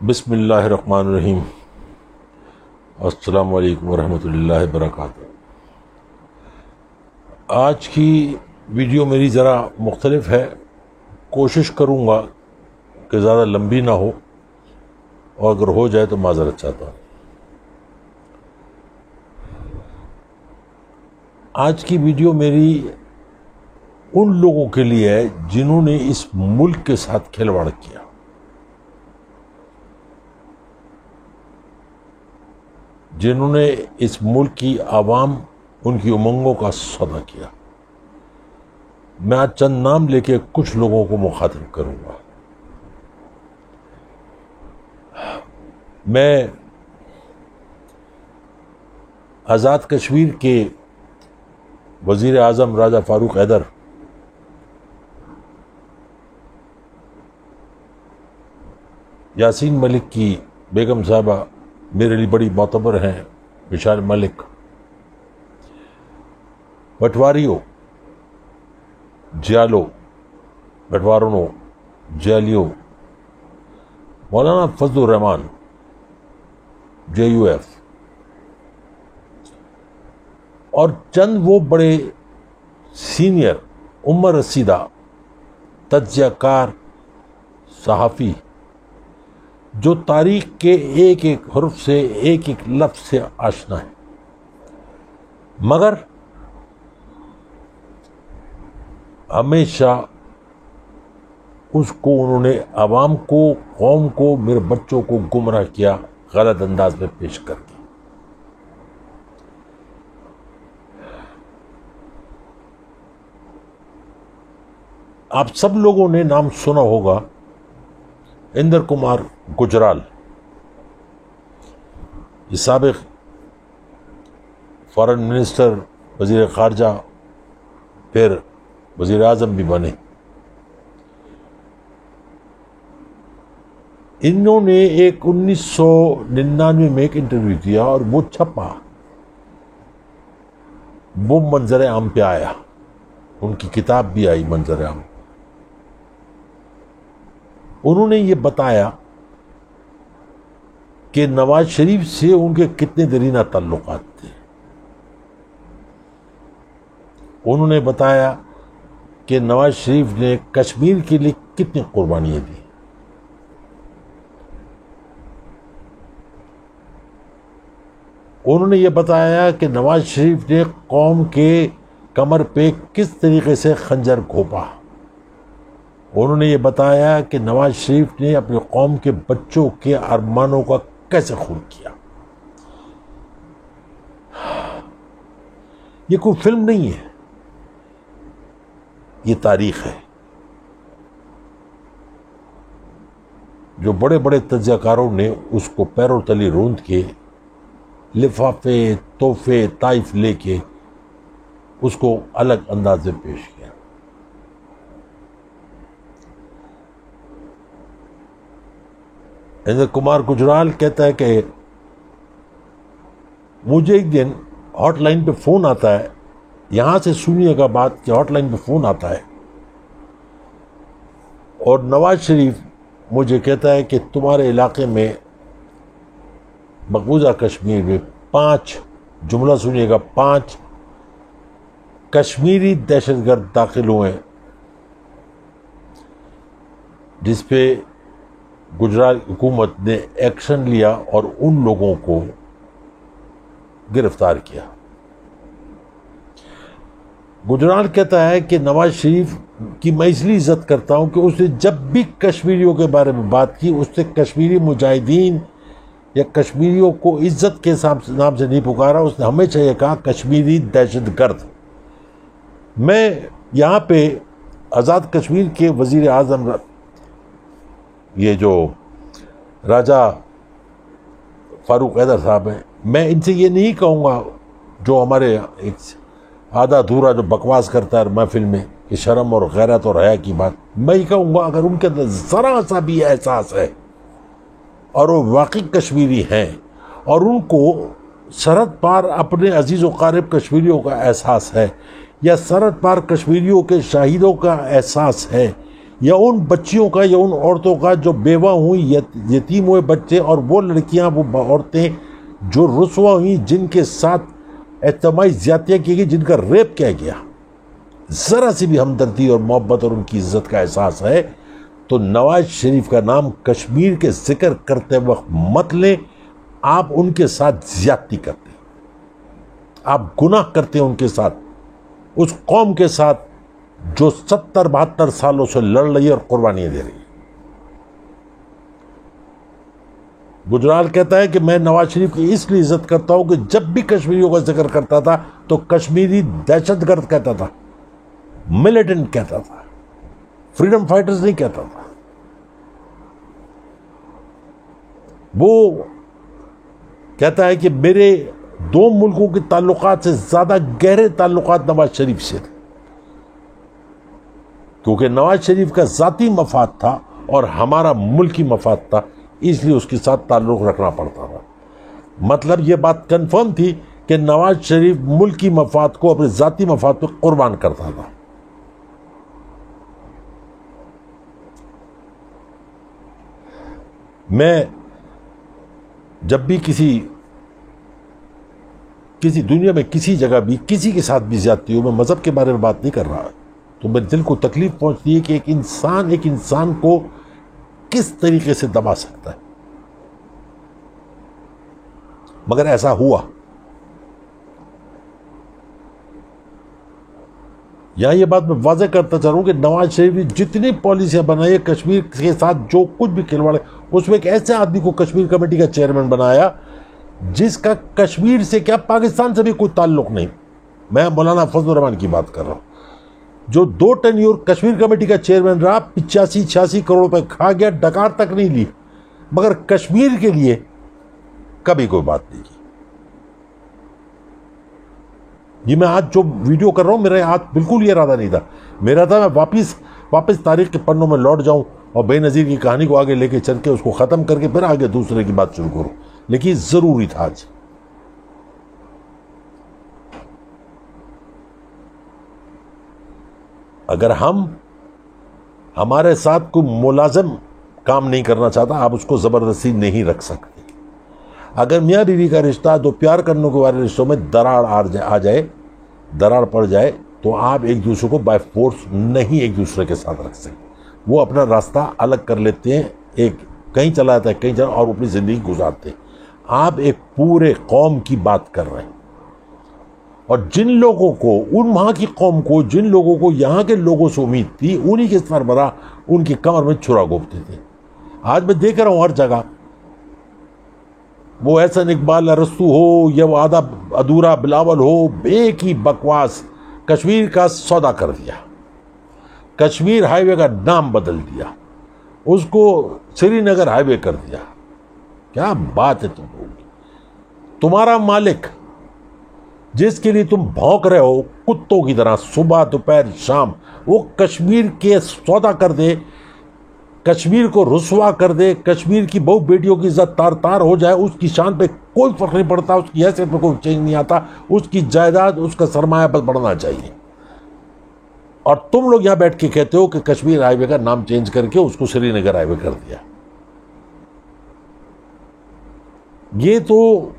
بسم اللہ الرحمن الرحیم۔ السلام علیکم ورحمۃ اللہ وبرکاتہ۔ آج کی ویڈیو میری ذرا مختلف ہے، کوشش کروں گا کہ زیادہ لمبی نہ ہو، اور اگر ہو جائے تو معذرت چاہتا ہوں۔ آج کی ویڈیو میری ان لوگوں کے لیے ہے جنہوں نے اس ملک کے ساتھ کھلواڑ کیا، جنہوں نے اس ملک کی عوام، ان کی امنگوں کا سودا کیا۔ میں آج چند نام لے کے کچھ لوگوں کو مخاطب کروں گا۔ میں آزاد کشمیر کے وزیر اعظم راجہ فاروق حیدر، یاسین ملک کی بیگم صاحبہ میرے لیے بڑی معتبر ہیں، وشال ملک، بٹواریوں، جیالو، بٹوارنوں، جیلیوں، مولانا فضل الرحمان، JUF، اور چند وہ بڑے سینئر عمر رسیدہ تجزیہ کار صحافی جو تاریخ کے ایک ایک حرف سے، ایک ایک لفظ سے آشنا ہے، مگر ہمیشہ اس کو انہوں نے عوام کو، قوم کو، میرے بچوں کو گمراہ کیا، غلط انداز میں پیش کر کے۔ آپ سب لوگوں نے نام سنا ہوگا اندر کمار گجرال، یہ سابق فارن منسٹر، وزیر خارجہ، پھر وزیر اعظم بھی بنے۔ انہوں نے 1999 میں ایک انٹرویو دیا اور وہ چھپا، وہ منظر عام پہ آیا، ان کی کتاب بھی آئی منظر عام۔ انہوں نے یہ بتایا کہ نواز شریف سے ان کے کتنے دیرینہ تعلقات تھے۔ انہوں نے بتایا کہ نواز شریف نے کشمیر کے لیے کتنی قربانیاں دی۔ انہوں نے یہ بتایا کہ نواز شریف نے قوم کے کمر پہ کس طریقے سے خنجر گھونپا۔ انہوں نے یہ بتایا کہ نواز شریف نے اپنی قوم کے بچوں کے ارمانوں کا کیسے خون کیا۔ یہ کوئی فلم نہیں ہے، یہ تاریخ ہے۔ جو بڑے بڑے تجزیہ کاروں نے اس کو پیروں تلے روند کے، لفافے، تحفے، طائف لے کے اس کو الگ انداز میں پیش کیا۔ اندر کمار گجرال کہتا ہے کہ مجھے ایک دن ہاٹ لائن پہ فون آتا ہے، یہاں سے سنیے گا بات کہ ہاٹ لائن پہ فون آتا ہے، اور نواز شریف مجھے کہتا ہے کہ تمہارے علاقے میں مقبوضہ کشمیر میں 5، جملہ سنیے گا، 5 کشمیری دہشت گرد داخل ہوئے، جس پہ گجرات حکومت نے ایکشن لیا اور ان لوگوں کو گرفتار کیا۔ گجرال کہتا ہے کہ نواز شریف کی میں اس لیے عزت کرتا ہوں کہ اس نے جب بھی کشمیریوں کے بارے میں بات کی، اس نے کشمیری مجاہدین یا کشمیریوں کو عزت کے نام سے نہیں پکارا، اس نے ہمیشہ یہ کہا کشمیری دہشت گرد۔ میں یہاں پہ آزاد کشمیر کے وزیر اعظم، یہ جو راجہ فاروق حیدر صاحب ہیں، میں ان سے یہ نہیں کہوں گا جو ہمارے ایک آدھا ادھورا جو بکواس کرتا ہے محفل میں کہ شرم اور غیرت اور حیا کی بات، میں یہ کہوں گا اگر ان کے اندر ذرا سا بھی احساس ہے اور وہ واقعی کشمیری ہیں اور ان کو سرحد پار اپنے عزیز و قارب کشمیریوں کا احساس ہے، یا سرحد پار کشمیریوں کے شہیدوں کا احساس ہے، یا ان بچیوں کا یا ان عورتوں کا جو بیوہ ہوئی، یتیم ہوئے بچے، اور وہ لڑکیاں، وہ عورتیں جو رسوا ہوئی، جن کے ساتھ اجتماعی زیادتیاں کی گئی، جن کا ریپ کیا گیا، ذرا سی بھی ہمدردی اور محبت اور ان کی عزت کا احساس ہے تو نواز شریف کا نام کشمیر کے ذکر کرتے وقت مت لیں. آپ ان کے ساتھ زیادتی کرتے ہیں، آپ گناہ کرتے ہیں ان کے ساتھ، اس قوم کے ساتھ جو 70-72 سالوں سے لڑ رہی ہے اور قربانیاں دے رہی ہے. گجرال کہتا ہے کہ میں نواز شریف کی اس لیے عزت کرتا ہوں کہ جب بھی کشمیریوں کا ذکر کرتا تھا تو کشمیری دہشت گرد کہتا تھا، ملیٹنٹ کہتا تھا، فریڈم فائٹرز نہیں کہتا تھا. وہ کہتا ہے کہ میرے دو ملکوں کے تعلقات سے زیادہ گہرے تعلقات نواز شریف سے تھے، کیونکہ نواز شریف کا ذاتی مفاد تھا اور ہمارا ملکی مفاد تھا، اس لیے اس کے ساتھ تعلق رکھنا پڑتا تھا. مطلب یہ بات کنفرم تھی کہ نواز شریف ملکی مفاد کو اپنے ذاتی مفاد پہ قربان کرتا تھا. میں جب بھی کسی دنیا میں کسی جگہ بھی کسی کے ساتھ بھی زیادتی ہو، میں مذہب کے بارے میں بات نہیں کر رہا، تو میرے دل کو تکلیف پہنچتی ہے کہ ایک انسان کو کس طریقے سے دبا سکتا ہے. مگر ایسا ہوا. یہاں یہ بات میں واضح کرتا چاہ رہا ہوں کہ نواز شریف نے جتنی پالیسیاں بنائی کشمیر کے ساتھ، جو کچھ بھی کھلواڑ ہے، اس میں ایک ایسے آدمی کو کشمیر کمیٹی کا چیئرمین بنایا جس کا کشمیر سے کیا پاکستان سے بھی کوئی تعلق نہیں. میں مولانا فضل الرحمان کی بات کر رہا ہوں، جو 2 ٹینیور کشمیر کمیٹی کا چیئرمین رہا، 85-86 کروڑ روپے کھا گیا، ڈکار تک نہیں لی، مگر کشمیر کے لیے کبھی کوئی بات نہیں کی. یہ میں آج جو ویڈیو کر رہا ہوں، میرا آج بالکل یہ ارادہ نہیں تھا. میرا تھا میں واپس تاریخ کے پنوں میں لوٹ جاؤں اور بے نظیر کی کہانی کو آگے لے کے چل کے اس کو ختم کر کے پھر آگے دوسرے کی بات شروع کروں، لیکن ضروری تھا آج. اگر ہمارے ساتھ کوئی ملازم کام نہیں کرنا چاہتا، آپ اس کو زبردستی نہیں رکھ سکتے. اگر میاں بیوی کا رشتہ، دو پیار کرنے کے والے رشتوں میں دراڑ پڑ جائے تو آپ ایک دوسرے کو بائی فورس نہیں ایک دوسرے کے ساتھ رکھ سکتے. وہ اپنا راستہ الگ کر لیتے ہیں، ایک کہیں چلا جاتا ہے، کہیں چلا، اور اپنی زندگی گزارتے ہیں. آپ ایک پورے قوم کی بات کر رہے ہیں، اور جن لوگوں کو، ان وہاں کی قوم کو، جن لوگوں کو یہاں کے لوگوں سے امید تھی، انہی کے سربراہ ان کی کمر میں چھرا گھونپتے تھے. آج میں دیکھ رہا ہوں ہر جگہ، وہ احسن اقبال ارسطو ہو یا وہ آدھا ادھورا بلاول ہو، ایک ہی بکواس. کشمیر کا سودا کر دیا، کشمیر ہائی وے کا نام بدل دیا، اس کو سری نگر ہائی وے کر دیا. کیا بات ہے تم لوگوں کی. تمہارا مالک جس کے لیے تم بھونک رہے ہو کتوں کی طرح صبح دوپہر شام، وہ کشمیر کے سودا کر دے، کشمیر کو رسوا کر دے، کشمیر کی بہو بیٹیوں کی عزت تار تار ہو جائے، اس کی شان پہ کوئی فرق نہیں پڑتا، اس کی حیثیت پہ کوئی چینج نہیں آتا، اس کی جائیداد، اس کا سرمایہ بس بڑھنا چاہیے. اور تم لوگ یہاں بیٹھ کے کہتے ہو کہ کشمیر ہائی وے کا نام چینج کر کے اس کو سری نگر ہائی وے کر دیا. یہ تو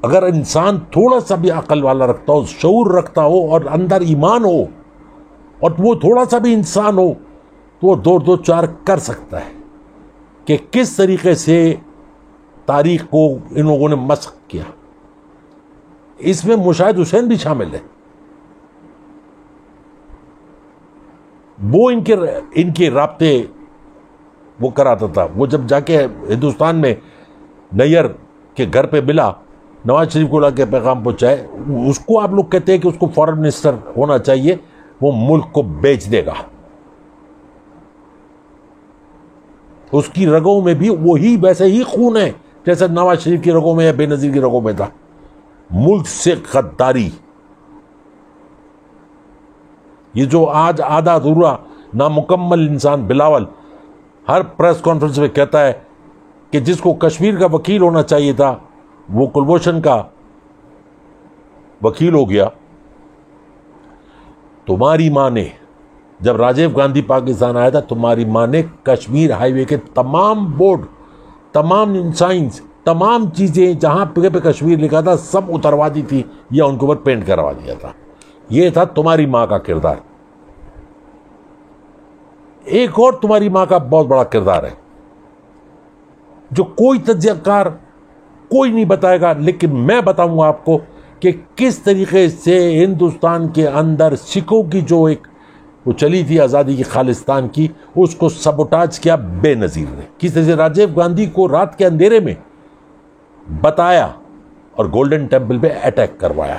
اگر انسان تھوڑا سا بھی عقل والا رکھتا ہو، شعور رکھتا ہو، اور اندر ایمان ہو، اور وہ تھوڑا سا بھی انسان ہو، تو وہ دو چار کر سکتا ہے کہ کس طریقے سے تاریخ کو ان لوگوں نے مسخ کیا. اس میں مشاہد حسین بھی شامل ہے. وہ ان کے رابطے وہ کراتا تھا. وہ جب جا کے ہندوستان میں نیئر کے گھر پہ ملا، نواز شریف کو لا کے پیغام پہنچائے، اس کو آپ لوگ کہتے ہیں کہ اس کو فارن منسٹر ہونا چاہیے، وہ ملک کو بیچ دے گا. اس کی رگوں میں بھی وہی ویسے ہی خون ہے جیسے نواز شریف کی رگوں میں یا بے نظیر کی رگوں میں تھا. ملک سے غداری. یہ جو آج آدھا ادھورا نامکمل انسان بلاول ہر پریس کانفرنس میں کہتا ہے کہ جس کو کشمیر کا وکیل ہونا چاہیے تھا وہ کلبھوشن کا وکیل ہو گیا. تمہاری ماں نے جب راجیو گاندھی پاکستان آیا تھا تمہاری ماں نے کشمیر ہائی وے کے تمام بورڈ، تمام سائنس، تمام چیزیں جہاں پہ کشمیر لکھا تھا سب اتروا دی تھی یا ان کے اوپر پینٹ کروا دیا تھا. یہ تھا تمہاری ماں کا کردار. ایک اور تمہاری ماں کا بہت بڑا کردار ہے جو کوئی تجزیہ کار کوئی نہیں بتائے گا، لیکن میں بتاؤں گا آپ کو کہ کس طریقے سے ہندوستان کے اندر سکھوں کی جو ایک وہ چلی تھی آزادی کی، خالصتان کی، اس کو سبوٹاج کیا بے نظیر نے. کس طرح سے راجیو گاندھی کو رات کے اندھیرے میں بتایا اور گولڈن ٹیمپل پہ اٹیک کروایا.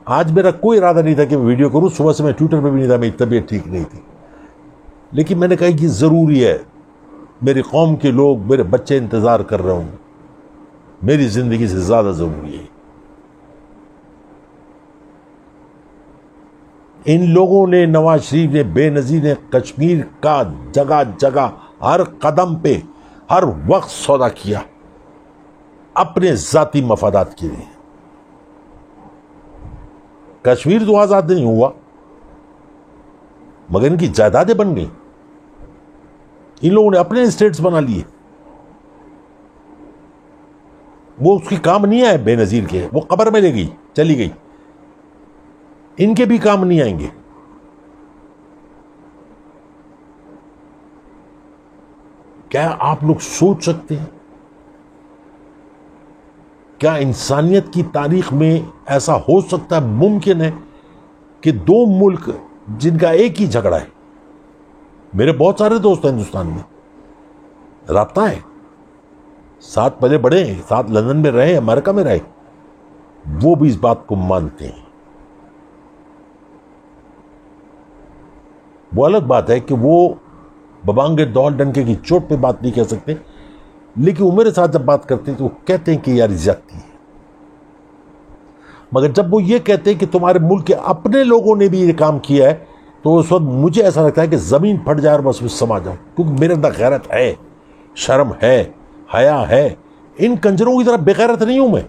آج میرا کوئی ارادہ نہیں تھا کہ میں ویڈیو کروں، صبح سے میں ٹویٹر پہ بھی نہیں تھا، میری طبیعت ٹھیک نہیں تھی، لیکن میں نے کہا کہ ضروری ہے، میری قوم کے لوگ، میرے بچے انتظار کر رہے ہوں، میری زندگی سے زیادہ ضروری ہے. ان لوگوں نے، نواز شریف نے، بے نظیر نے کشمیر کا جگہ جگہ ہر قدم پہ ہر وقت سودا کیا اپنے ذاتی مفادات کے لیے. کشمیر تو آزاد نہیں ہوا مگر ان کی جائیدادیں بن گئی. ان لوگوں نے اپنے اسٹیٹس بنا لیے. وہ اس کی کام نہیں آئے بے نظیر کے، وہ قبر میں لے گئی، چلی گئی. ان کے بھی کام نہیں آئیں گے. کیا آپ لوگ سوچ سکتے ہیں؟ کیا انسانیت کی تاریخ میں ایسا ہو سکتا ہے؟ ممکن ہے کہ دو ملک جن کا ایک ہی جھگڑا ہے. میرے بہت سارے دوست ہیں ہندوستان میں، رابطہ ہے، ساتھ پلے بڑے ہیں، ساتھ لندن میں رہے، امریکہ میں رہے، وہ بھی اس بات کو مانتے ہیں. وہ الگ بات ہے کہ وہ ببانگ دول ڈنکے کی چوٹ پہ بات نہیں کہہ سکتے، لیکن وہ میرے ساتھ جب بات کرتے ہیں تو وہ کہتے ہیں کہ یار زیادتی ہے. مگر جب وہ یہ کہتے ہیں کہ تمہارے ملک کے اپنے لوگوں نے بھی یہ کام کیا ہے تو اس وقت مجھے ایسا لگتا ہے کہ زمین پھٹ جائے اور بس میں سما جاؤں، کیونکہ میرے اندر غیرت ہے، شرم ہے، حیا ہے. ان کنجروں کی طرح بے غیرت نہیں ہوں میں.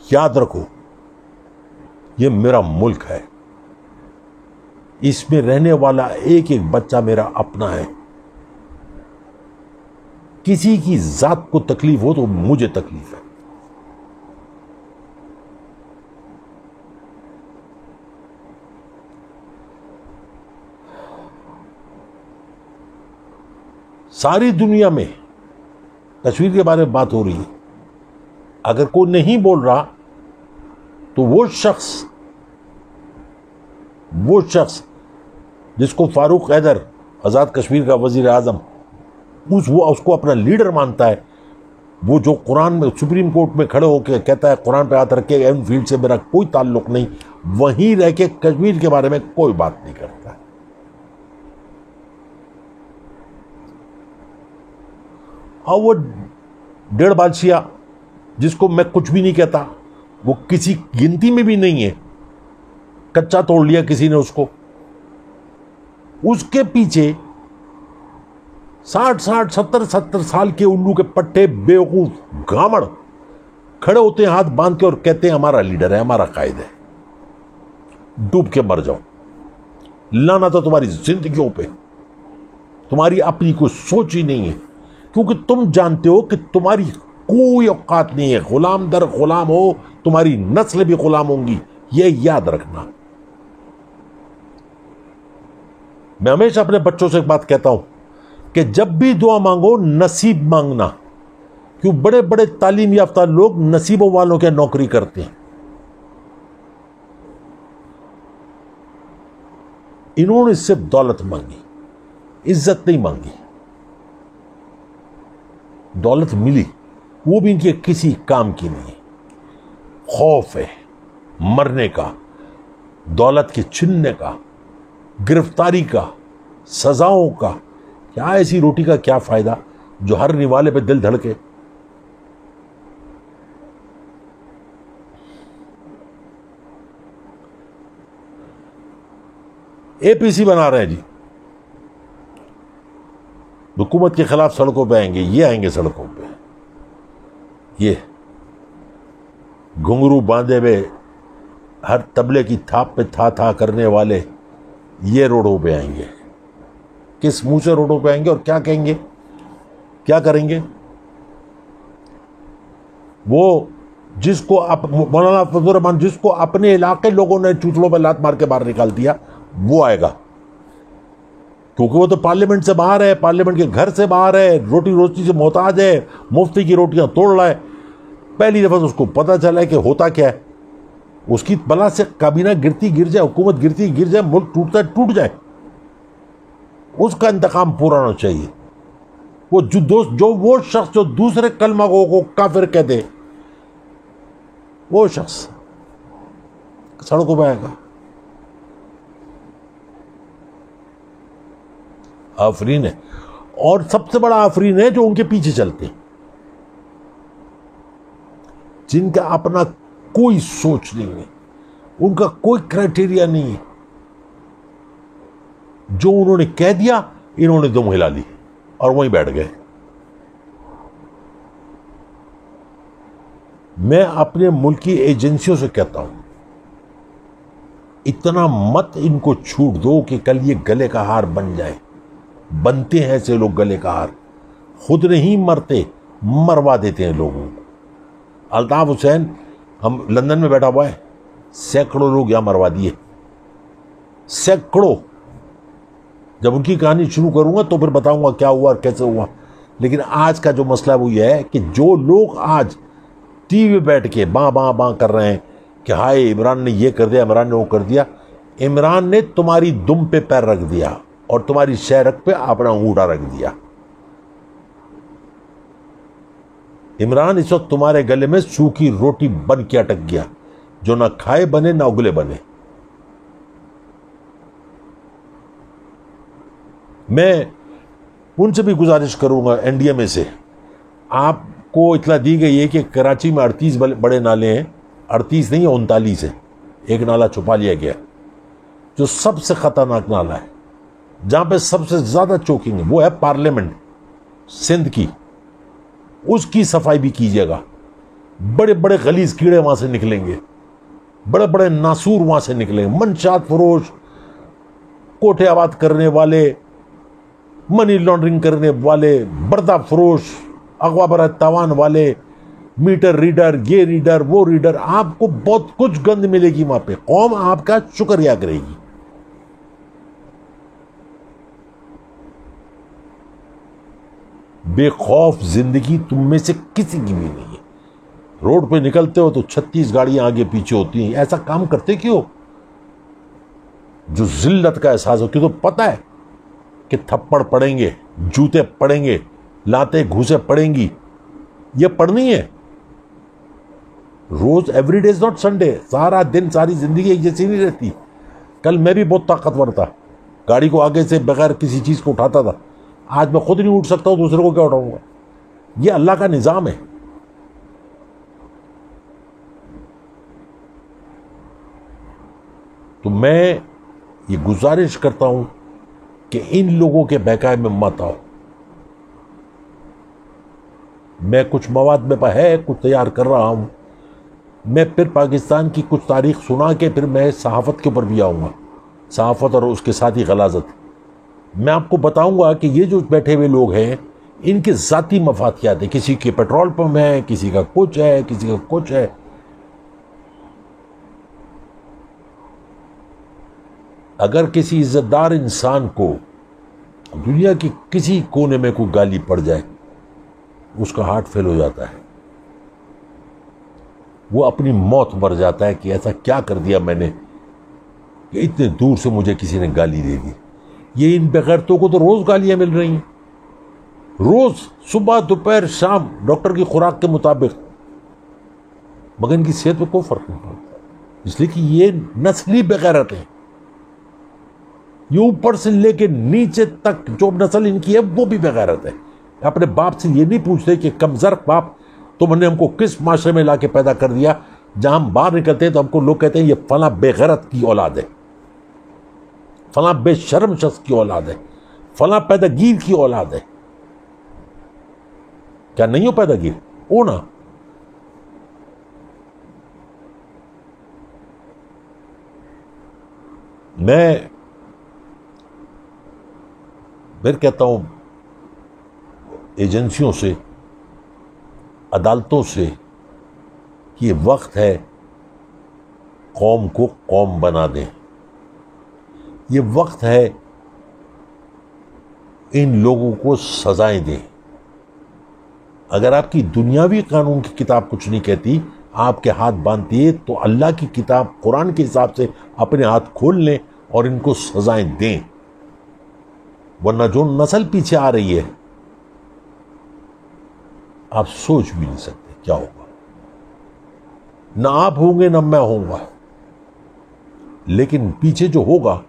یاد رکھو یہ میرا ملک ہے، اس میں رہنے والا ایک ایک بچہ میرا اپنا ہے. کسی کی ذات کو تکلیف ہو تو مجھے تکلیف ہے. ساری دنیا میں کشمیر کے بارے میں بات ہو رہی ہے، اگر کوئی نہیں بول رہا تو وہ شخص جس کو فاروق حیدر آزاد کشمیر کا وزیر اعظم وہ اس کو اپنا لیڈر مانتا ہے، وہ جو قرآن میں سپریم کورٹ میں کھڑے ہو کے کہتا ہے قرآن پہ ہاتھ رکھے ایم فیلڈ سے میرا کوئی تعلق نہیں، وہیں رہ کے کشمیر کے بارے میں کوئی بات نہیں کرتا. اور وہ ڈیڑھ بادشاہ جس کو میں کچھ بھی نہیں کہتا، وہ کسی گنتی میں بھی نہیں ہے، کچا توڑ لیا کسی نے اس کو. اس کے پیچھے 60-70 سال کے الو کے پٹھے بیوقوف گھامڑ کھڑے ہوتے ہیں ہاتھ باندھ کے اور کہتے ہیں ہمارا لیڈر ہے، ہمارا قائد ہے. ڈوب کے مر جاؤ. لانا تو تمہاری زندگیوں پہ، تمہاری اپنی کوئی سوچ ہی نہیں ہے، کیونکہ تم جانتے ہو کہ تمہاری کوئی اوقات نہیں ہے. غلام در غلام ہو، تمہاری نسل بھی غلام ہوں گی، یہ یاد رکھنا. میں ہمیشہ اپنے بچوں سے ایک بات کہتا ہوں کہ جب بھی دعا مانگو نصیب مانگنا، کیوں بڑے بڑے تعلیم یافتہ لوگ نصیبوں والوں کے نوکری کرتے ہیں. انہوں نے صرف دولت مانگی، عزت نہیں مانگی. دولت ملی وہ بھی ان کے کسی کام کی نہیں. خوف ہے مرنے کا، دولت کے چھننے کا، گرفتاری کا، سزاؤں کا. کیا ایسی روٹی کا کیا فائدہ جو ہر نوالے پہ دل دھڑکے. اے پی سی بنا رہے ہیں جی، حکومت کے خلاف سڑکوں پہ آئیں گے، یہ آئیں گے سڑکوں پہ. یہ گھنگرو باندھے ہوئے ہر تبلے کی تھاپ پہ تھا کرنے والے یہ روڈوں پہ آئیں گے. کس منہ سے روڈوں پہ آئیں گے اور کیا کہیں گے, کیا کریں گے؟ وہ جس کو مولانا فضل الرحمان جس کو اپنے علاقے لوگوں نے چوتڑوں پہ لات مار کے باہر نکال دیا, وہ آئے گا. کیونکہ وہ تو پارلیمنٹ سے باہر ہے, پارلیمنٹ کے گھر سے باہر ہے, روٹی روٹی سے محتاج ہے, مفتی کی روٹیاں توڑ رہا ہے. پہلی دفعہ اس کو پتا چلا ہے کہ ہوتا کیا ہے. اس کی بلا سے کابینہ گرتی گر جائے, حکومت گرتی گر جائے, ملک ٹوٹتا ٹوٹ جائے, اس کا انتقام پورا ہونا چاہیے. وہ شخص جو دوسرے کلمہ کو کافر کہہ دے, وہ شخص سڑکوں پہ آئے گا. آفرین ہے. اور سب سے بڑا آفرین ہے جو ان کے پیچھے چلتے ہیں, جن کا اپنا کوئی سوچ نہیں ہے, ان کا کوئی کرائٹیریا نہیں ہے. جو انہوں نے کہہ دیا انہوں نے دم ہلا لی اور وہیں بیٹھ گئے. میں اپنے ملک کی ایجنسیوں سے کہتا ہوں, اتنا مت ان کو چھوٹ دو کہ کل یہ گلے کا ہار بن جائے. بنتے ہیں ایسے لوگ گلے کا ہار, خود نہیں مرتے, مروا دیتے ہیں لوگوں کو. الطاف حسین ہم لندن میں بیٹھا ہوا ہے, سینکڑوں لوگ یہاں مروا دیے, سینکڑوں. جب ان کی کہانی شروع کروں گا تو پھر بتاؤں گا کیا ہوا اور کیسے ہوا. لیکن آج کا جو مسئلہ وہ یہ ہے کہ جو لوگ آج ٹی وی بیٹھ کے باں باں باں کر رہے ہیں کہ ہائے عمران نے یہ کر دیا, عمران نے وہ کر دیا, عمران نے تمہاری دم پہ پیر رکھ دیا اور تمہاری شہرک پہ اپنا انگوٹھا رکھ دیا. عمران اس وقت تمہارے گلے میں سوکھی روٹی بن کے اٹک گیا, جو نہ کھائے بنے نہ اگلے بنے. میں ان سے بھی گزارش کروں گا, این ڈی ایم اے سے, آپ کو اطلاع دی گئی ہے کہ کراچی میں 38 بڑے نالے ہیں, 38 نہیں 39 ہے, ایک نالا چھپا لیا گیا جو سب سے خطرناک نالا ہے, جہاں پہ سب سے زیادہ چوکنگ ہے وہ ہے پارلیمنٹ سندھ کی. اس کی صفائی بھی کیجیے گا. بڑے بڑے غلیظ کیڑے وہاں سے نکلیں گے, بڑے بڑے ناسور وہاں سے نکلیں گے, منشیات فروش, کوٹھے آباد کرنے والے, منی لانڈرنگ کرنے والے, بردہ فروش, اغوا برات تاوان والے, میٹر ریڈر, یہ ریڈر وہ ریڈر. آپ کو بہت کچھ گند ملے گی وہاں پہ. قوم آپ کا شکریہ کرے گی. بے خوف زندگی تم میں سے کسی کی بھی نہیں ہے. روڈ پہ نکلتے ہو تو 36 گاڑیاں آگے پیچھے ہوتی ہیں. ایسا کام کرتے کیوں؟ جو ذلت کا احساس ہو, کیوں تو پتہ ہے کہ تھپڑ پڑیں گے, جوتے پڑیں گے, لاتے گھوسے پڑیں گی. یہ پڑھنی ہے روز. Every day is not Sunday. سارا دن ساری زندگی ایک جیسی نہیں رہتی. کل میں بھی بہت طاقتور تھا, گاڑی کو آگے سے بغیر کسی چیز کو اٹھاتا تھا. آج میں خود نہیں اٹھ سکتا ہوں, دوسرے کو کیا اٹھاؤں گا؟ یہ اللہ کا نظام ہے. تو میں یہ گزارش کرتا ہوں کہ ان لوگوں کے بہکائے میں مت آؤ. میں کچھ مواد میں ہے کچھ تیار کر رہا ہوں. میں پھر پاکستان کی کچھ تاریخ سنا کے پھر میں صحافت کے اوپر بھی آؤں گا, صحافت اور اس کے ساتھ ہی غلاظت. میں آپ کو بتاؤں گا کہ یہ جو بیٹھے ہوئے لوگ ہیں ان کے ذاتی مفاد کیا تھے. کسی کے پیٹرول پمپ ہے, کسی کا کچھ ہے, کسی کا کچھ ہے. اگر کسی عزت دار انسان کو دنیا کی کسی کونے میں کوئی گالی پڑ جائے, اس کا ہارٹ فیل ہو جاتا ہے, وہ اپنی موت مر جاتا ہے کہ ایسا کیا کر دیا میں نے کہ اتنے دور سے مجھے کسی نے گالی دے دی. یہ ان بغیرتوں کو تو روز گالیاں مل رہی ہیں, روز, صبح دوپہر شام, ڈاکٹر کی خوراک کے مطابق, مگر ان کی صحت پہ کوئی فرق نہیں پڑتا. اس لیے کہ یہ نسلی بغیرت ہیں. یہ اوپر سے لے کے نیچے تک جو نسل ان کی ہے وہ بھی بغیرت ہے. اپنے باپ سے یہ نہیں پوچھتے کہ کمزر باپ تم نے ہم کو کس معاشرے میں لا کے پیدا کر دیا. جہاں ہم باہر نکلتے ہیں تو ہم کو لوگ کہتے ہیں یہ فلاں بے غیرت کی اولاد ہے, فلاں بے شرم شخص کی اولاد ہے, فلاں پیداگیر کی اولاد ہے. کیا نہیں ہو پیداگیر؟ ہو نا. میں پھر کہتا ہوں ایجنسیوں سے، عدالتوں سے، کہ یہ وقت ہے قوم کو قوم بنا دیں. یہ وقت ہے ان لوگوں کو سزائیں دیں. اگر آپ کی دنیاوی قانون کی کتاب کچھ نہیں کہتی، آپ کے ہاتھ باندھتی ہے، تو اللہ کی کتاب قرآن کے حساب سے اپنے ہاتھ کھول لیں اور ان کو سزائیں دیں. ورنہ جو نسل پیچھے آ رہی ہے، آپ سوچ بھی نہیں سکتے کیا ہوگا. نہ آپ ہوں گے نہ میں ہوں گا، لیکن پیچھے جو ہوگا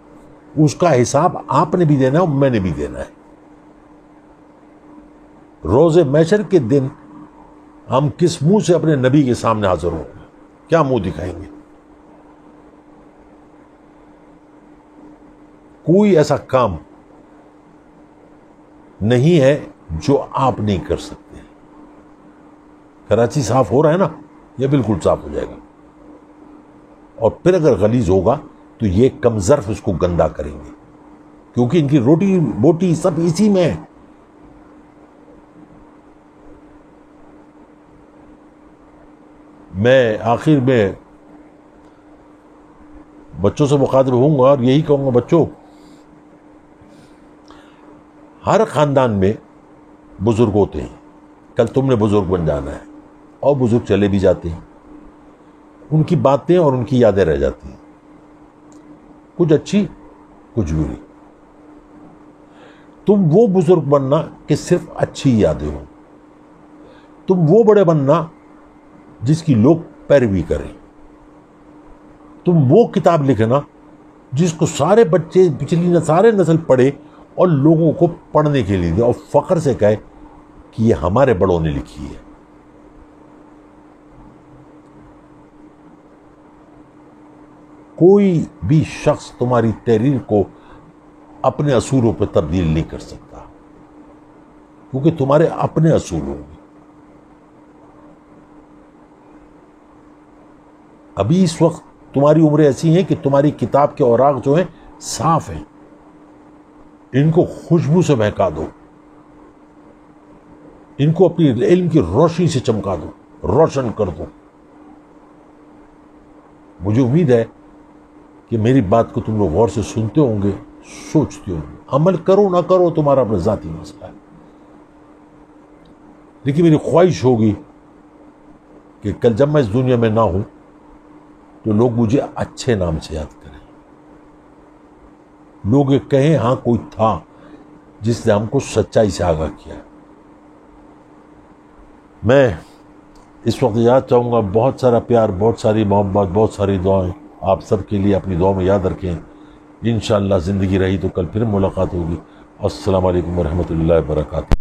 اس کا حساب آپ نے بھی دینا ہے اور میں نے بھی دینا ہے. روز محشر کے دن ہم کس منہ سے اپنے نبی کے سامنے حاضر ہوں گے؟ کیا منہ دکھائیں گے؟ کوئی ایسا کام نہیں ہے جو آپ نہیں کر سکتے. کراچی صاف ہو رہا ہے نا، یہ بالکل صاف ہو جائے گا. اور پھر اگر غلیظ ہوگا تو یہ کم ظرف اس کو گندا کریں گے، کیونکہ ان کی روٹی بوٹی سب اسی میں ہے. میں آخر میں بچوں سے مخاطب ہوں گا اور یہی کہوں گا، بچوں، ہر خاندان میں بزرگ ہوتے ہیں. کل تم نے بزرگ بن جانا ہے، اور بزرگ چلے بھی جاتے ہیں. ان کی باتیں اور ان کی یادیں رہ جاتی ہیں، کچھ اچھی کچھ بری. تم وہ بزرگ بننا کہ صرف اچھی یادیں ہوں. تم وہ بڑے بننا جس کی لوگ پیروی کریں. تم وہ کتاب لکھنا جس کو سارے بچے پچھلی سارے نسل پڑھے اور لوگوں کو پڑھنے کے لیے دے اور فخر سے کہے کہ یہ ہمارے بڑوں نے لکھی ہے. کوئی بھی شخص تمہاری تحریر کو اپنے اصولوں پہ تبدیل نہیں کر سکتا، کیونکہ تمہارے اپنے اصول ہوں گے. ابھی اس وقت تمہاری عمریں ایسی ہیں کہ تمہاری کتاب کے اوراق جو ہیں صاف ہیں. ان کو خوشبو سے مہکا دو، ان کو اپنی علم کی روشنی سے چمکا دو، روشن کر دو. مجھے امید ہے کہ میری بات کو تم لوگ غور سے سنتے ہوں گے، سوچتے ہوں گے. عمل کرو نہ کرو تمہارا اپنا ذاتی مسئلہ ہے، لیکن میری خواہش ہوگی کہ کل جب میں اس دنیا میں نہ ہوں تو لوگ مجھے اچھے نام سے یاد کریں. لوگ یہ کہیں ہاں کوئی تھا جس نے ہم کو سچائی سے آگاہ کیا. میں اس وقت یاد چاہوں گا، بہت سارا پیار، بہت ساری محبت، بہت ساری دعائیں آپ سب کے لیے اپنی دعاؤں میں یاد رکھیں. انشاءاللہ زندگی رہی تو کل پھر ملاقات ہوگی. السلام علیکم ورحمۃ اللہ وبرکاتہ.